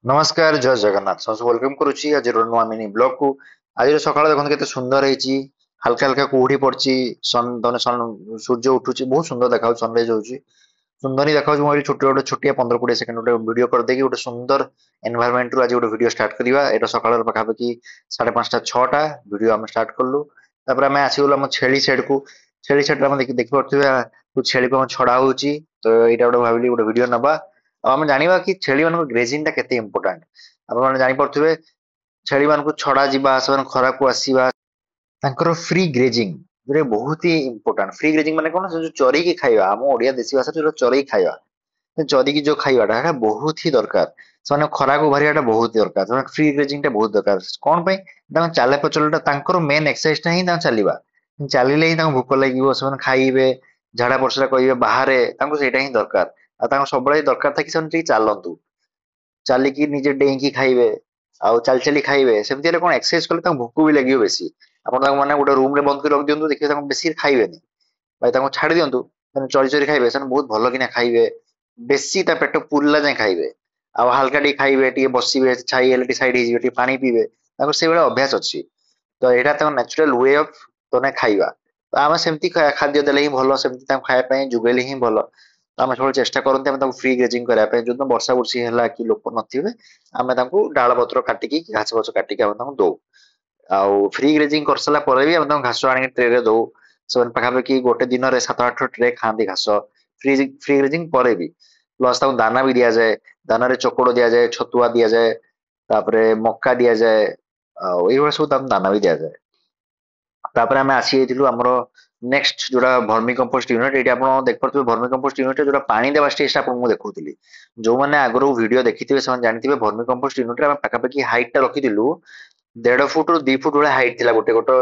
नमस्कार जय जगन्नाथ समस्त वेलकम करुच्ची आज नुआ मिनी ब्लॉग को। आज सकाळ देखते केते सुंदर है हल्का हल्का कुहुडी पड़ची सन तने सन सूर्य उठुची बहुत सुंदर देखा सनराइज होची सुंदर ही देखा छोटे छोटे छोटिया 15-20 सेकंड गोटे वीडियो कर देगी गोटे सुंदर एनवायरनमेंट रु आज गोटे वीडियो स्टार्ट करवा एटा सकाळ पाखापाखि 5:30-6टा वीडियो आम स्टार्ट कलु तापर आम आसीगलु आम छेली साइड को छेली साइड आम देखि पारे छेली को छड़ा होची तो यहाँ गोटे भाविली गोटे वीडियो नबा आम जाना कि छेली मान ग्रेजिंग टा केते इंपोर्टेंट आप जापर छेली मान छड़ा जावा से खरा को आसवा तांकर फ्री ग्रेजिंग जो बहुत ही इंपोर्टेंट फ्री ग्रेजिंग माने कौन से जो चरी की खाଇବା आम ओडिया देसी भाषा जो चरी खाଇବା चरी की जो खाइबाटा है बहुत ही दरकार से खरा को बाहर बहुत दरकार फ्री ग्रेजिंग टा बहुत दरकार कौन चले पचलटा मेन एक्सरसाइज ही चलवा चलिले ही भूक लगे से खाइबे झाड़ा पड़सा करेंगे बाहर से दरकार सब दरकार था कि चलतु चलिकी निजे डेईकी खाइबे आउ चल चली खाइबे सेमती कौन एक्सरसाइज कले भोक भी लगे बेसी आप मैंने गोटे रूम रे बंद कर रख दिखाई देखिए बेसी खाइबेनि भाई छाड़ दिंतु चरी चरी खाइबे से बहुत भल कि खाइबे बेसी पेट पुरला जाए खाइबे आउ हल्का टी खाइबे टी बसबे छाई सैड हो पानी पीबे से भाई अभ्यास अच्छी तो यहाँ नेचुरल वे ऑफ तने खाइबा तो आम सेमती खाद्य देले ही भल सेमती खाया जुगेले ही भल तो आम सब चेष्टा करते फ्री ग्रेजिंग करने जो वर्षा बुर्षी है कि लोक नथिबे आम डाल पत्र काटिकी घास फस काटिकी आम दौ आउ फ्री ग्रेजिंग कर सारा पर भी आम घास आनी ट्रे रे दौ से पाखापाखि गोटे दिन में 7-8 ट्रे खाती घास फ्री फ्री ग्रेजिंग पर भी प्लस दाना भी दि जाए दाना रे चोकड़ दि जाए छतुआ दि जाए तापरे मक्का दि जाए आउ सब दाना भी दि जाए तापर आम आसी आमर नेक्स्ट जोड़ा भर्मी कंपोस्ट यूनिट ये आप देखिए भर्मी कंपोस्ट यूनिट जो पानी देवा स्टेज आपको देखुली जो मैंने आगु वीडियो देखी थे जानते भर्मी कंपोस्ट यूनिट पाखापाखि हाइट टा रखीलु 1.5 फुट रू 2 फुट भाई हाइट थी गोटे गोटे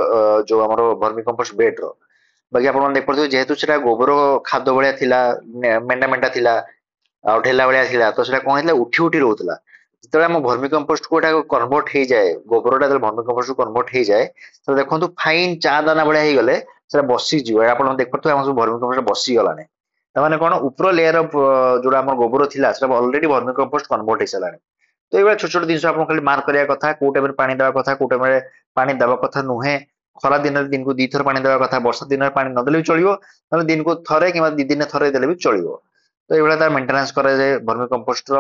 जो आम भर्मी कंपोस्ट बेड बाकी आप देखिए जेहेतु से गोबर खाद भाया मेंढा मेंढा थी ढेला भाया तो कौन है उठी उठी रोला जो आम भर्मी कंपोस्ट को कन्वर्ट हो जाए गोबर भर्मी कंपोस्ट को कन्वर्ट हो जाए तो देखो फाइन चा दाना भाया हो गले बसीज आप देखते आम सब भर्मी कंपोस्ट बसीगलानी ताने कौन ऊपर लेयर जो आम गोबर थी अलरेडी भर्मी कंपोस्ट कन्वर्ट हो सारा तो ये छोट छोट जिन खाली मार्क करने कथा कौ टाइम पानी देवा कथा कौ टाइम पानी देवा कथा नुहे खरा दिन दिन को 2 थर पानी देवा कथा वर्षा दिन में पानी नदेले भी चलो ना दिन को थे कि 2 दिन थे देले भी चलो तो ये मेंटेनेंस करे भर्मी कंपोस्ट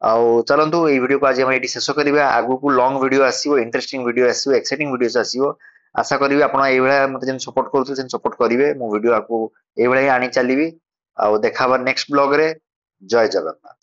आउ चलतु ये वीडियो को आज ये शेष करवा आगु को लॉन्ग वीडियो आसो इंटरेस्टिंग वीडियो आसो एक्साइटिंग वीडियो आसो आशा करी आप मत सपोर्ट करेंगे सपोर्ट करेंगे मो वीडियो आपको ये आनी चली आउ देखा नेक्स्ट ब्लॉग रे जय जगन्नाथ।